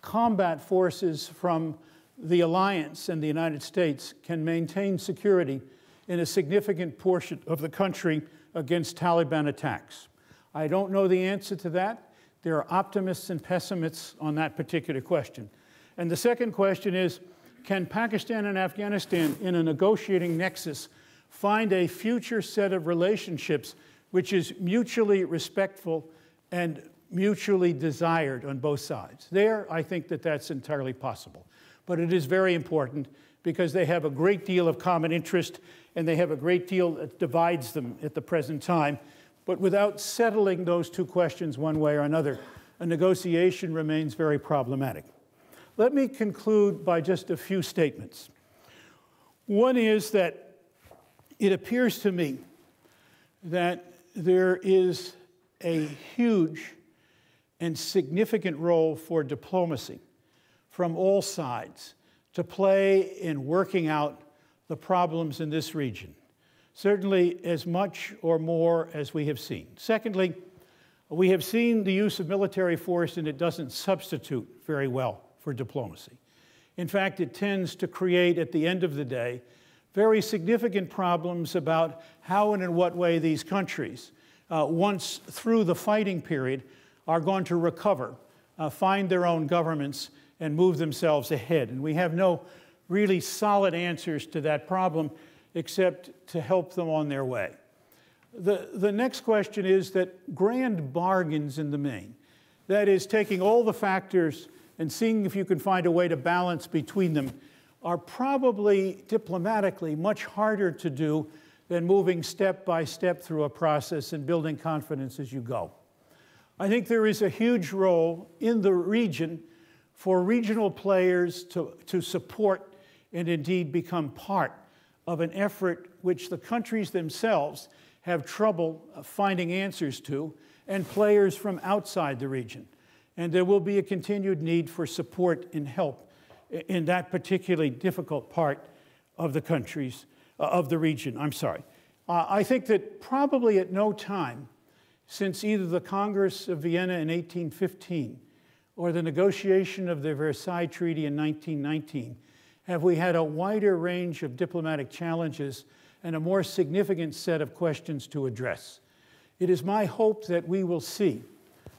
combat forces from the alliance and the United States, can maintain security in a significant portion of the country against Taliban attacks. I don't know the answer to that. There are optimists and pessimists on that particular question. And the second question is, can Pakistan and Afghanistan, in a negotiating nexus, find a future set of relationships which is mutually respectful and mutually desired on both sides? There, I think that that's entirely possible. But it is very important because they have a great deal of common interest and they have a great deal that divides them at the present time. But without settling those two questions one way or another, a negotiation remains very problematic. Let me conclude by just a few statements. One is that it appears to me that there is a huge and significant role for diplomacy from all sides to play in working out the problems in this region, certainly as much or more as we have seen. Secondly, we have seen the use of military force, and it doesn't substitute very well for diplomacy. In fact, it tends to create, at the end of the day, very significant problems about how and in what way these countries, once through the fighting period, are going to recover, find their own governments, and move themselves ahead. And we have no really solid answers to that problem except to help them on their way. The next question is that grand bargains in the main, that is, taking all the factors and seeing if you can find a way to balance between them, are probably diplomatically much harder to do than moving step by step through a process and building confidence as you go. I think there is a huge role in the region for regional players to support and indeed become part of an effort which the countries themselves have trouble finding answers to, and players from outside the region. And there will be a continued need for support and help in that particularly difficult part of the countries, of the region, I'm sorry. I think that probably at no time since either the Congress of Vienna in 1815 or the negotiation of the Versailles Treaty in 1919 have we had a wider range of diplomatic challenges and a more significant set of questions to address. It is my hope that we will see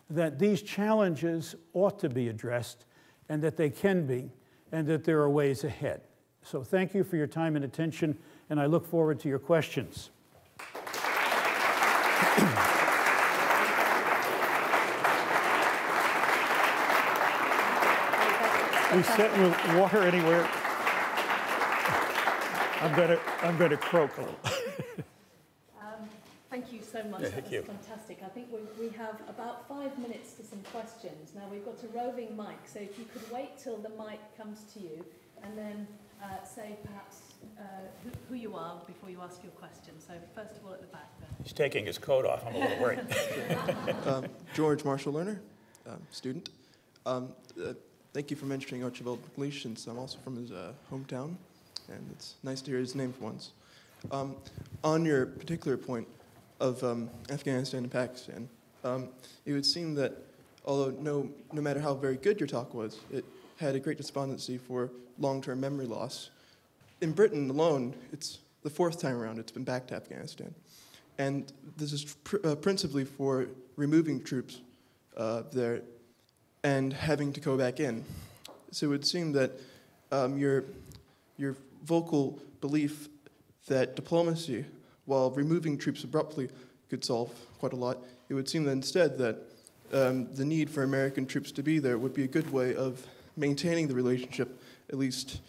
that these challenges ought to be addressed and that they can be, and that there are ways ahead. So thank you for your time and attention, and I look forward to your questions. We set with water anywhere. I'm going to croak a little. Thank you so much. That was fantastic. I think we have about 5 minutes to some questions. Now we've got a roving mic, so if you could wait till the mic comes to you, and then say perhaps who you are before you ask your question. So first of all, at the back there. He's taking his coat off. I'm a little worried. George Marshall Lerner, student. Thank you for mentioning Archibald MacLeish, since I'm also from his hometown, and it's nice to hear his name for once. On your particular point of Afghanistan and Pakistan, it would seem that although no matter how very good your talk was, it had a great despondency for long-term memory loss. In Britain alone, it's the 4th time around it's been back to Afghanistan. And this is principally for removing troops there and having to go back in. So it would seem that your vocal belief that diplomacy, while removing troops abruptly, could solve quite a lot, it would seem that instead that the need for American troops to be there would be a good way of maintaining the relationship, at least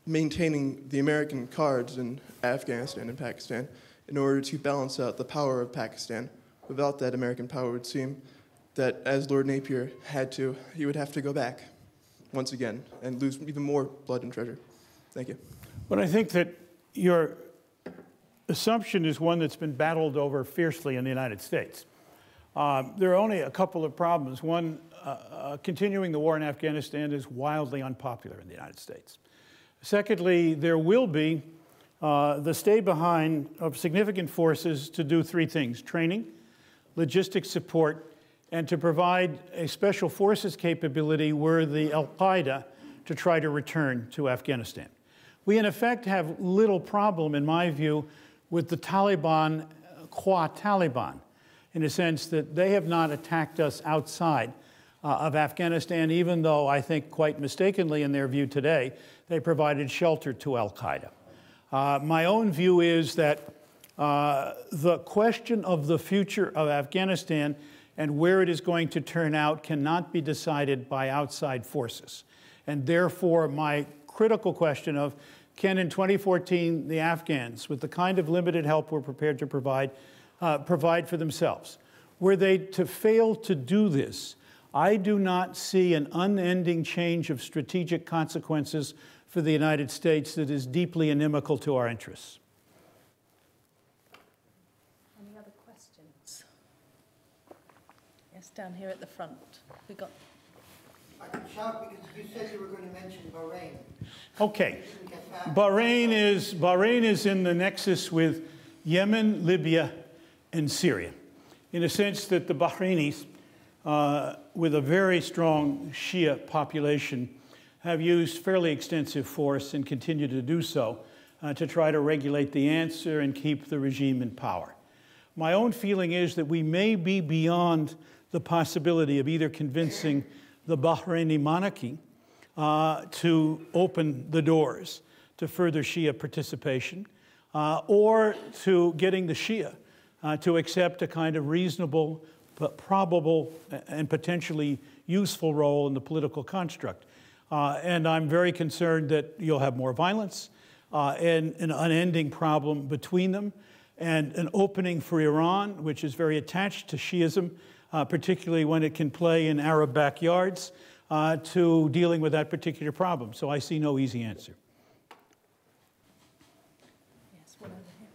maintaining the American cards in Afghanistan and Pakistan, in order to balance out the power of Pakistan. Without that American power, it would seem that, as Lord Napier had to, he would have to go back once again and lose even more blood and treasure. Thank you. But I think that your assumption is one that's been battled over fiercely in the United States. There are only a couple of problems. One, continuing the war in Afghanistan is wildly unpopular in the United States. Secondly, there will be the stay behind of significant forces to do three things: training, logistics support, and to provide a special forces capability were the Al-Qaeda to try to return to Afghanistan. We, in effect, have little problem, in my view, with the Taliban, qua Taliban, in a sense that they have not attacked us outside of Afghanistan, even though I think quite mistakenly in their view today, they provided shelter to Al-Qaeda. My own view is that the question of the future of Afghanistan and where it is going to turn out cannot be decided by outside forces. And therefore, my critical question of can in 2014 the Afghans, with the kind of limited help we're prepared to provide for themselves, were they to fail to do this, I do not see an unending change of strategic consequences for the United States that is deeply inimical to our interests. Any other questions? Yes, down here at the front. We got. I can shout because you said you were going to mention Bahrain. Okay. Bahrain is in the nexus with Yemen, Libya, and Syria, in a sense that the Bahrainis, with a very strong Shia population, have used fairly extensive force and continue to do so to try to regulate the answer and keep the regime in power. My own feeling is that we may be beyond the possibility of either convincing the Bahraini monarchy to open the doors to further Shia participation, or to getting the Shia to accept a kind of reasonable, but probable, and potentially useful role in the political construct. And I'm very concerned that you'll have more violence and an unending problem between them, and an opening for Iran, which is very attached to Shiism, particularly when it can play in Arab backyards, to dealing with that particular problem. So I see no easy answer. Yes, one over here.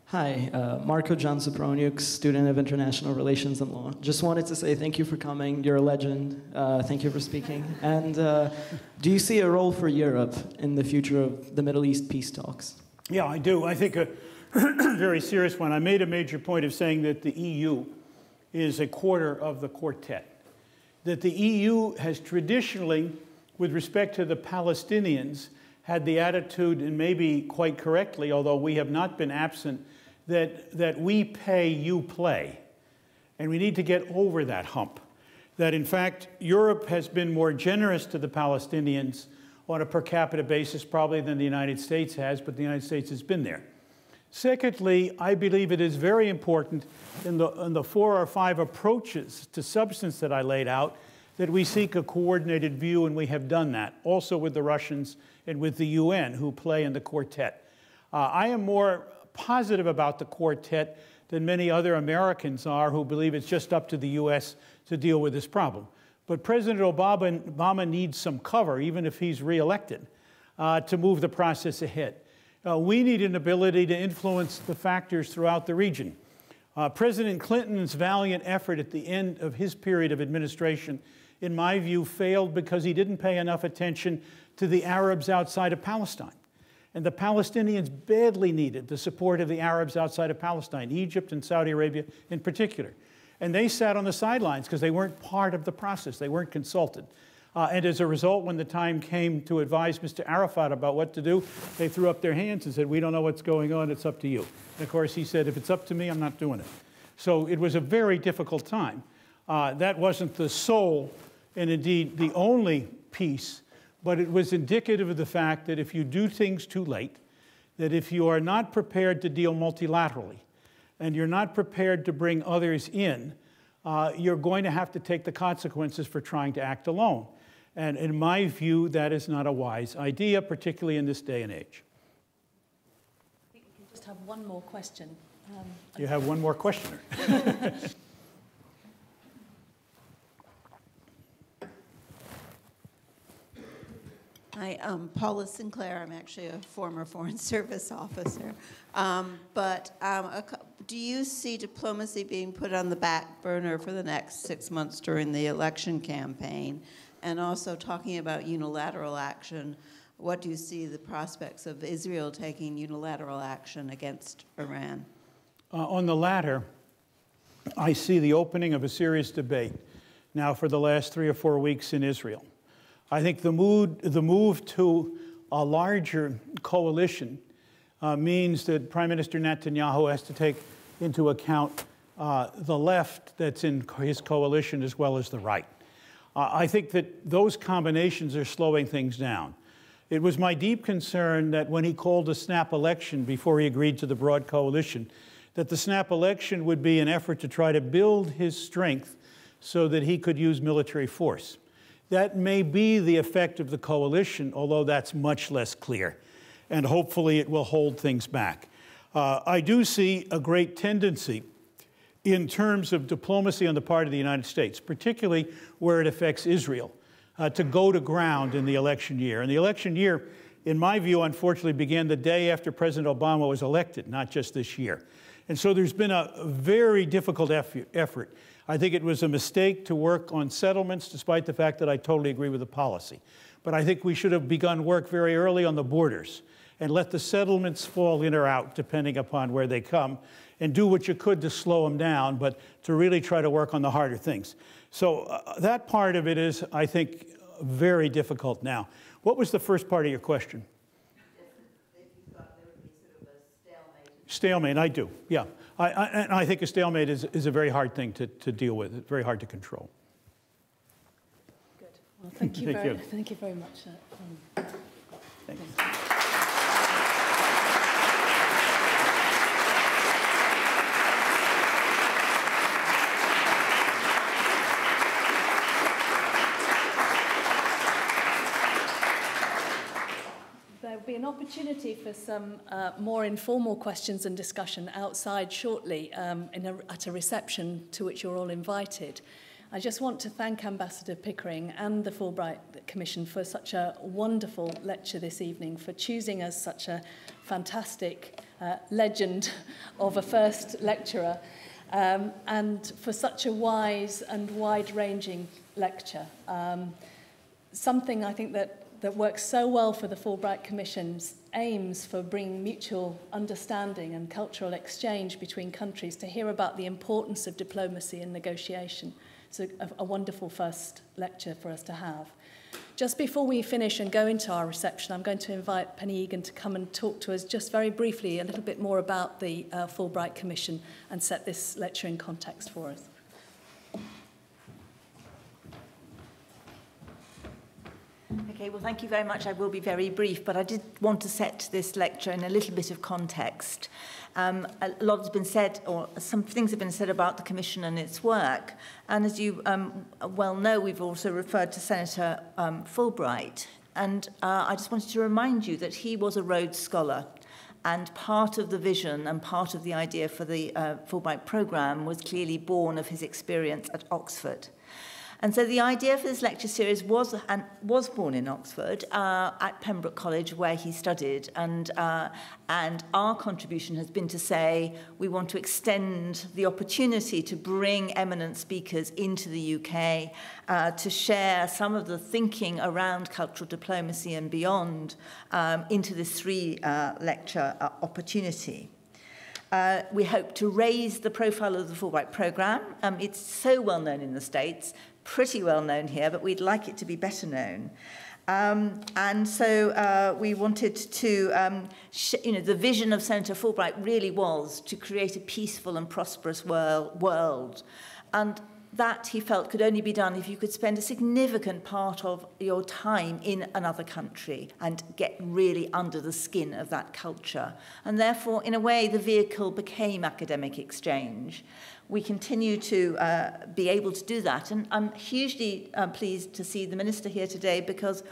Hi, Marco John Soproniuk, student of International Relations and Law. Just wanted to say thank you for coming. You're a legend. Thank you for speaking. And do you see a role for Europe in the future of the Middle East peace talks? Yeah, I do. I think a very serious one. I made a major point of saying that the EU is a quarter of the quartet. That the EU has traditionally, with respect to the Palestinians, had the attitude, and maybe quite correctly, although we have not been absent, that we pay, you play. And we need to get over that hump. That in fact, Europe has been more generous to the Palestinians on a per capita basis probably than the United States has, but the United States has been there. Secondly, I believe it is very important in the 4 or 5 approaches to substance that I laid out that we seek a coordinated view, and we have done that, also with the Russians and with the UN, who play in the quartet. I am more positive about the quartet than many other Americans are who believe it's just up to the US to deal with this problem. But President Obama needs some cover, even if he's reelected, to move the process ahead. We need an ability to influence the factors throughout the region. President Clinton's valiant effort at the end of his period of administration, in my view, failed because he didn't pay enough attention to the Arabs outside of Palestine. And the Palestinians badly needed the support of the Arabs outside of Palestine, Egypt and Saudi Arabia in particular. And they sat on the sidelines because they weren't part of the process. They weren't consulted. And as a result, when the time came to advise Mr. Arafat about what to do, they threw up their hands and said, we don't know what's going on, it's up to you. And of course, he said, if it's up to me, I'm not doing it. So it was a very difficult time. That wasn't the sole, and indeed the only piece, but it was indicative of the fact that if you do things too late, that if you are not prepared to deal multilaterally, and you're not prepared to bring others in, you're going to have to take the consequences for trying to act alone. And in my view, that is not a wise idea, particularly in this day and age. I think we can just have one more question. You have one more questioner. Hi, Paula Sinclair. I'm actually a former Foreign Service officer. Do you see diplomacy being put on the back burner for the next 6 months during the election campaign? And also talking about unilateral action, what do you see the prospects of Israel taking unilateral action against Iran? On the latter, I see the opening of a serious debate now for the last 3 or 4 weeks in Israel. I think the move to a larger coalition means that Prime Minister Netanyahu has to take into account the left that's in his coalition as well as the right. I think that those combinations are slowing things down. It was my deep concern that when he called a snap election before he agreed to the broad coalition, that the snap election would be an effort to try to build his strength so that he could use military force. That may be the effect of the coalition, although that's much less clear. And hopefully it will hold things back. I do see a great tendency in terms of diplomacy on the part of the United States, particularly where it affects Israel, to go to ground in the election year. And the election year, in my view, unfortunately began the day after President Obama was elected, not just this year. And so there's been a very difficult effort. I think it was a mistake to work on settlements, despite the fact that I totally agree with the policy. But I think we should have begun work very early on the borders and let the settlements fall in or out, depending upon where they come, and do what you could to slow them down, but to really try to work on the harder things. So that part of it is, I think, very difficult now. What was the first part of your question? Stalemate, I do, yeah. I think a stalemate is a very hard thing to deal with, it's very hard to control. Good. Well, thank you very much. Thanks. There will be an opportunity for some more informal questions and discussion outside shortly at a reception to which you're all invited. I just want to thank Ambassador Pickering and the Fulbright Commission for such a wonderful lecture this evening, for choosing us such a fantastic legend of a first lecturer, and for such a wise and wide-ranging lecture. Something I think that works so well for the Fulbright Commission's aims for bringing mutual understanding and cultural exchange between countries, to hear about the importance of diplomacy and negotiation. It's a wonderful first lecture for us to have. Just before we finish and go into our reception, I'm going to invite Penny Egan to come and talk to us just very briefly a little bit more about the Fulbright Commission and set this lecture in context for us. Okay, well, thank you very much. I will be very brief, but I did want to set this lecture in a little bit of context. A lot has been said, or some things have been said about the Commission and its work. And as you well know, we've also referred to Senator Fulbright. And I just wanted to remind you that he was a Rhodes Scholar. And part of the vision and part of the idea for the Fulbright programme was clearly born of his experience at Oxford. And so the idea for this lecture series was born in Oxford at Pembroke College, where he studied. And our contribution has been to say we want to extend the opportunity to bring eminent speakers into the UK to share some of the thinking around cultural diplomacy and beyond into this three-lecture opportunity. We hope to raise the profile of the Fulbright programme. It's so well known in the States, pretty well known here, but we'd like it to be better known. And so we wanted to, the vision of Senator Fulbright really was to create a peaceful and prosperous world. And that, he felt, could only be done if you could spend a significant part of your time in another country and get really under the skin of that culture. And therefore, in a way, the vehicle became academic exchange. We continue to be able to do that. And I'm hugely pleased to see the Minister here today, because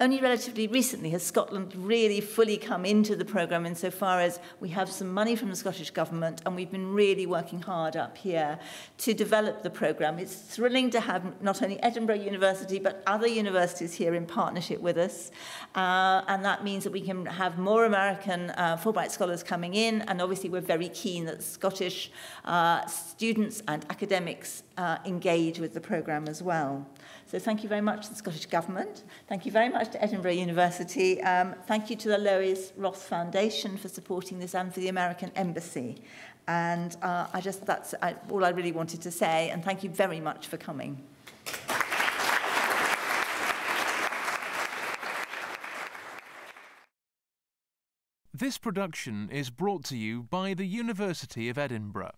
Only relatively recently has Scotland really fully come into the programme insofar as we have some money from the Scottish Government, and we've been really working hard up here to develop the programme. It's thrilling to have not only Edinburgh University but other universities here in partnership with us, and that means that we can have more American Fulbright scholars coming in, and obviously we're very keen that Scottish students and academics engage with the programme as well. So thank you very much to the Scottish Government. Thank you very much to Edinburgh University. Thank you to the Lois Roth Foundation for supporting this and for the American Embassy. And that's all I really wanted to say. And thank you very much for coming. This production is brought to you by the University of Edinburgh.